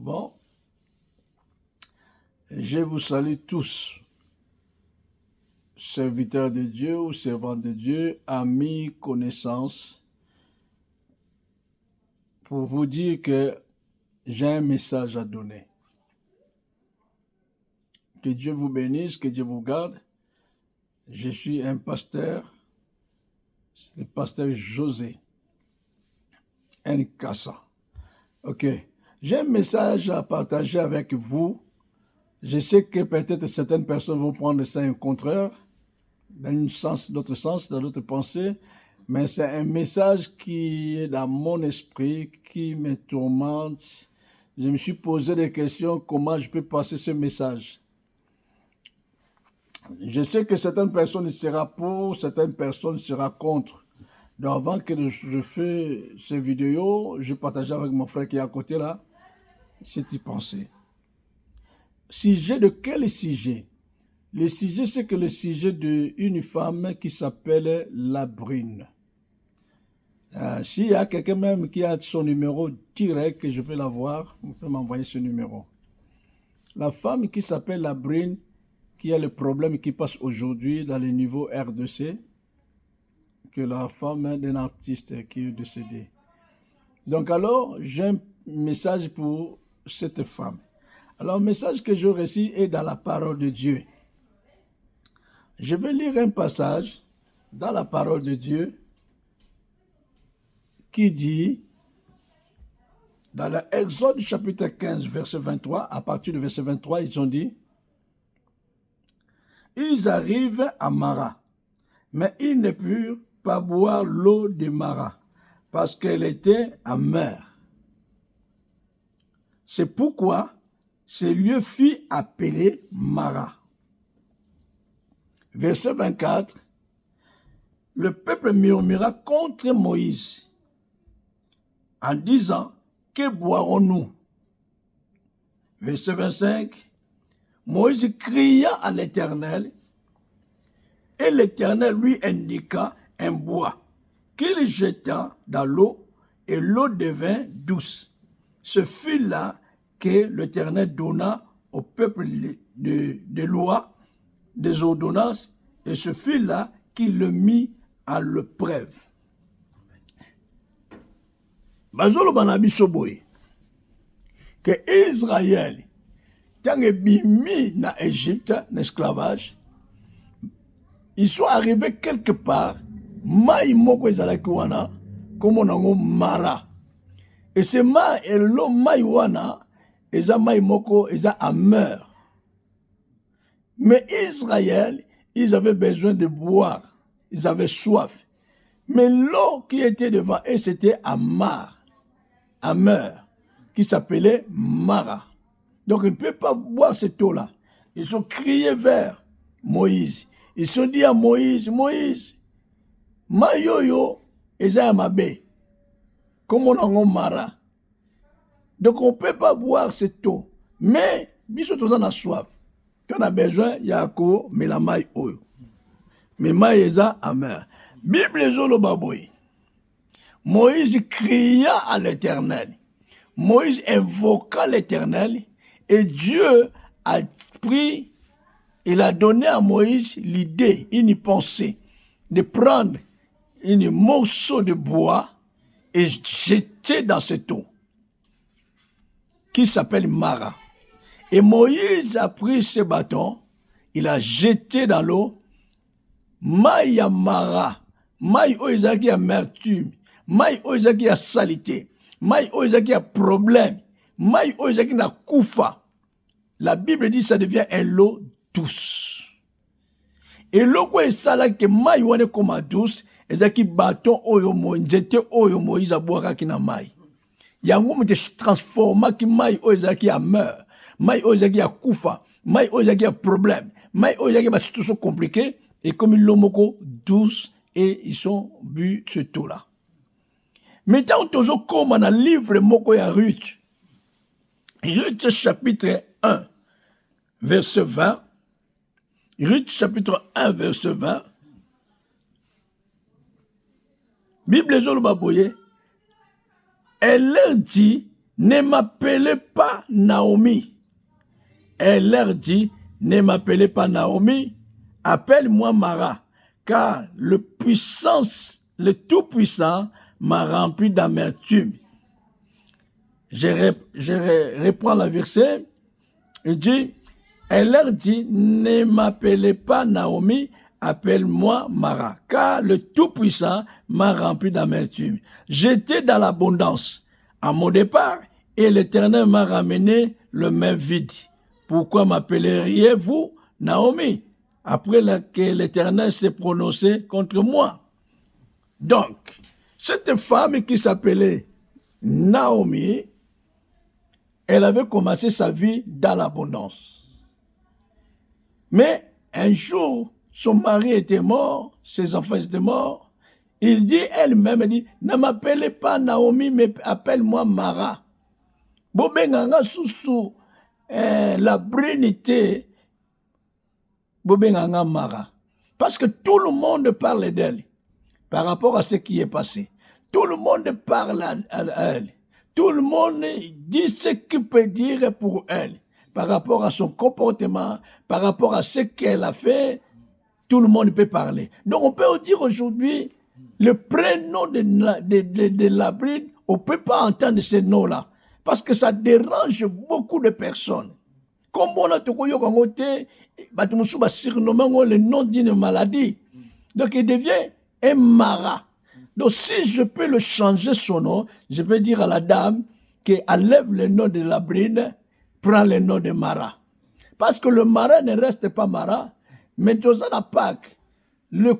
Bon, je vous salue tous, serviteurs de Dieu ou servants de Dieu, amis, connaissances, pour vous dire que j'ai un message à donner. Que Dieu vous bénisse, que Dieu vous garde. Je suis un pasteur, c'est le pasteur José Nkassa. Ok, j'ai un message à partager avec vous. Je sais que peut-être certaines personnes vont prendre ça un contraire, dans un sens, d'autre sens, dans d'autres pensées, mais c'est un message qui est dans mon esprit, qui me tourmente. Je me suis posé des questions, comment je peux passer ce message. Je sais que certaines personnes seront pour, certaines personnes seront contre. Donc avant que je fais cette vidéo, je partageais avec mon frère qui est à côté là, cette pensée. Sujet de quel sujet? Le sujet, c'est que le sujet d'une femme qui s'appelle Labrine. S'il y a quelqu'un même qui a son numéro direct, je peux l'avoir, vous pouvez m'envoyer ce numéro. La femme qui s'appelle Labrine, qui a le problème qui passe aujourd'hui dans le niveau RDC, que la femme d'un artiste qui est décédé. Donc alors, j'ai un message pour cette femme. Alors, le message que je reçu est dans la parole de Dieu. Je vais lire un passage dans la parole de Dieu qui dit, dans l'Exode chapitre 15, verset 23, à partir du verset 23, ils ont dit, ils arrivent à Mara, mais ils ne purent pas boire l'eau de Mara, parce qu'elle était amère. C'est pourquoi ce lieu fut appelé Mara. Verset 24, le peuple murmura contre Moïse en disant, que boirons-nous? Verset 25, Moïse cria à l'Éternel et l'Éternel lui indiqua un bois qu'il jeta dans l'eau et l'eau devint douce. Ce fut là que l'Éternel donna au peuple des lois, des ordonnances, et ce fut là qu'il le mit à l'épreuve. Bazolo banabi soboy que Israël tant que bimi na Égypte, en esclavage, ils sont arrivés quelque part, mai moko ezalaki wana, comme on a Mara. Et ce mai et l'eau mai wana, eza mai moko eza amer. Mais Israël, ils avaient besoin de boire, ils avaient soif. Mais l'eau qui était devant eux, c'était amer, qui s'appelait Mara. Donc ils ne peuvent pas boire cette eau-là. Ils ont crié vers Moïse. Ils se sont dit à Moïse, Moïse, Mayoyo, eza mabe, comme on a Mara. Donc on ne peut pas boire cette eau. Mais, biso on a soif. Quand on a besoin, il y a quoi, mais la maille oyo. Mais maille eza amer. Bible zolo baboy. Moïse cria à l'Éternel. Moïse invoqua l'Éternel et Dieu a pris, il a donné à Moïse l'idée, une pensée de prendre un morceau de bois et jeter dans cette eau qui s'appelle Mara. Et Moïse a pris ce bâton, il a jeté dans l'eau, Maïa Mara, Maï Oizaki amertume, Maï Oizaki a salité, Maï Oizaki a problème, Maï Oizaki na koufa. La Bible dit que ça devient un eau douce. Et l'eau quoi ça là que Maï wane comme douce, ezaki bâton oyo Moïse, oyo Moïse a boire ki na Maï. Yango mo te transforma ki Maï Oizaki a meurt. Maï Oizaki a koufa, Maï Oizaki a problème, Maï Oizaki a situation compliquée, et comme l'eau moko douce, et ils sont bu ce taux-là. Maintenant, toujours comme dans le livre moko ya Ruth. Ruth chapitre 1, verset 20. Ruth chapitre 1, verset 20. Bible Zolo Baboye. Elle leur dit, ne m'appelez pas Naomi. Elle leur dit, ne m'appelez pas Naomi, appelle-moi Mara, car le Tout-Puissant m'a rempli d'amertume. Je reprends le verset. Il dit, elle leur dit, ne m'appelez pas Naomi, appelle-moi Mara, car le Tout-Puissant m'a rempli d'amertume. J'étais dans l'abondance à mon départ, et l'Éternel m'a ramené le main vide. Pourquoi m'appelleriez-vous Naomi, après que l'Éternel s'est prononcé contre moi? Donc, cette femme qui s'appelait Naomi, elle avait commencé sa vie dans l'abondance. Mais un jour, son mari était mort, ses enfants étaient morts. Il dit elle-même, elle dit, ne m'appelez pas Naomi, mais appelle-moi Mara. Bobenganga sousou, la brinité, Bobenganga Mara. Parce que tout le monde parle d'elle par rapport à ce qui est passé. Tout le monde parle à elle. Tout le monde dit ce qu'il peut dire pour elle. Par rapport à son comportement, par rapport à ce qu'elle a fait, tout le monde peut parler. Donc on peut dire aujourd'hui, le prénom de la bride, on ne peut pas entendre ce nom-là. Parce que ça dérange beaucoup de personnes. Comme on a tout côté, surnommé le nom d'une maladie. Donc il devient un Mara. Donc si je peux le changer son nom, je peux dire à la dame qu'elle enlève le nom de la bride, prend le nom de Mara. Parce que le Mara ne reste pas Mara, mais dans la Pâque, le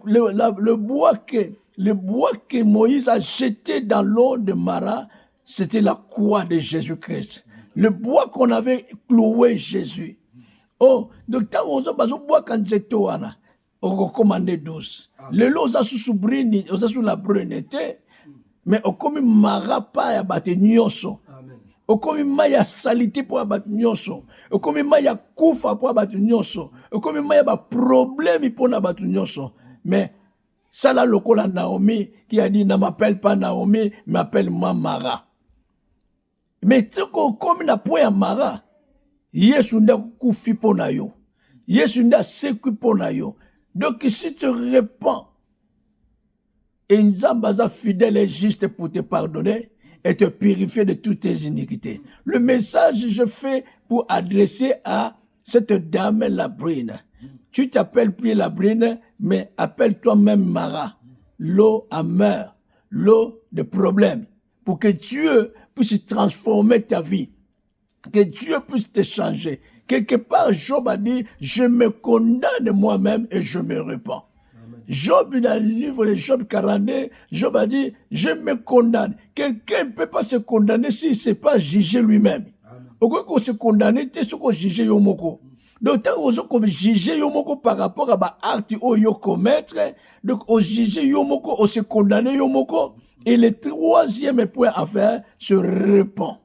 bois que Moïse a jeté dans l'eau de Mara, c'était la croix de Jésus-Christ. Le bois qu'on avait cloué Jésus. Oh, donc quand on a bois quand j'étais on recommandait douce. Le lot sous la brunette, mais on comme Mara pas à battre nyoso. O komi maya salité pour abattre nyoso. O komi maya kufa pour abattre nyoso. O komi maya ba problème pour abattre nyoso. Mais ça là lokola Naomi qui a dit ne m'appelle pas Naomi, m'appelle-moi Mara. Mais tu comme na point Mara, Yesu nda kufi pona yo. Yesu nda sekui pona yo. Donc si tu réponds et Nzambaza fidèle et juste pour te pardonner et te purifier de toutes tes iniquités. Le message je fais pour adresser à cette dame Labrine. Tu t'appelles plus Labrine, mais appelle-toi même Mara. L'eau amère, l'eau de problème. Pour que Dieu puisse transformer ta vie. Que Dieu puisse te changer. Quelque part, Job a dit, je me condamne moi-même et je me repens. Job, dans le livre de Job 42, Job a dit, je me condamne. Quelqu'un ne peut pas se condamner s'il ne sait pas juger lui-même. Au lieu qu'on se condamne, c'est ce qu'on juge yomoko. Donc, tant qu'on juge yomoko par rapport à l'acte qu'on yo commettre, donc on juge yomoko, on se condamne yomoko. Et le troisième point à faire, se répand.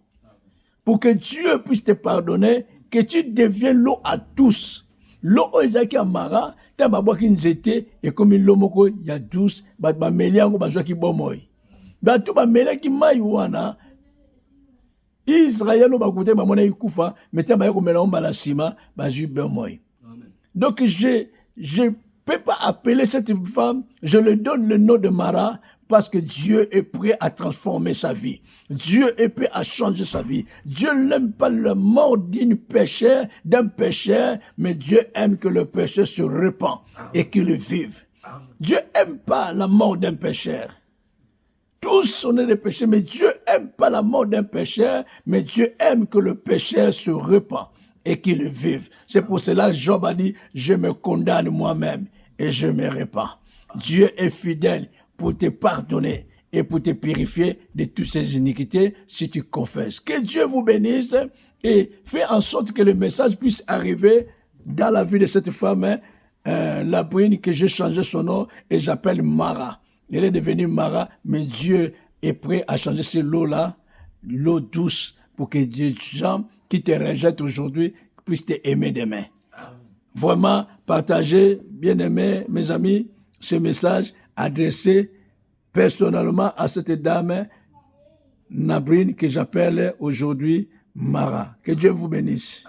Pour que Dieu puisse te pardonner, que tu deviennes l'eau à tous. L'eau qui a mara, tu as qui nzete, et comme l'eau moko, il y a douce, bah melia ko bazwa ki bomoy. Bah tout bah melia ki maywana. Israël ba kote ba mona ikufa, mais tu ba ko mela on la sima, ba ju bomoy. Donc je peux pas appeler cette femme, je lui donne le nom de Mara, parce que Dieu est prêt à transformer sa vie. Dieu est prêt à changer sa vie. Dieu n'aime pas la mort d'un pécheur, mais Dieu aime que le pécheur se repent et qu'il vive. Dieu n'aime pas la mort d'un pécheur. Tous on est des pécheurs, mais Dieu n'aime pas la mort d'un pécheur, mais Dieu aime que le pécheur se repent et qu'il vive. C'est pour cela que Job a dit, je me condamne moi-même et je me repens. Dieu est fidèle pour te pardonner et pour te purifier de toutes ces iniquités si tu confesses. Que Dieu vous bénisse et fait en sorte que le message puisse arriver dans la vie de cette femme, Labrine, que j'ai changé son nom et j'appelle Mara. Elle est devenue Mara, mais Dieu est prêt à changer ce lot-là, l'eau douce, pour que des gens qui te rejettent aujourd'hui puissent t'aimer demain. Vraiment, partagez, bien-aimés, mes amis, ce message adressé personnellement à cette dame Nabrine, que j'appelle aujourd'hui Mara. Que Dieu vous bénisse.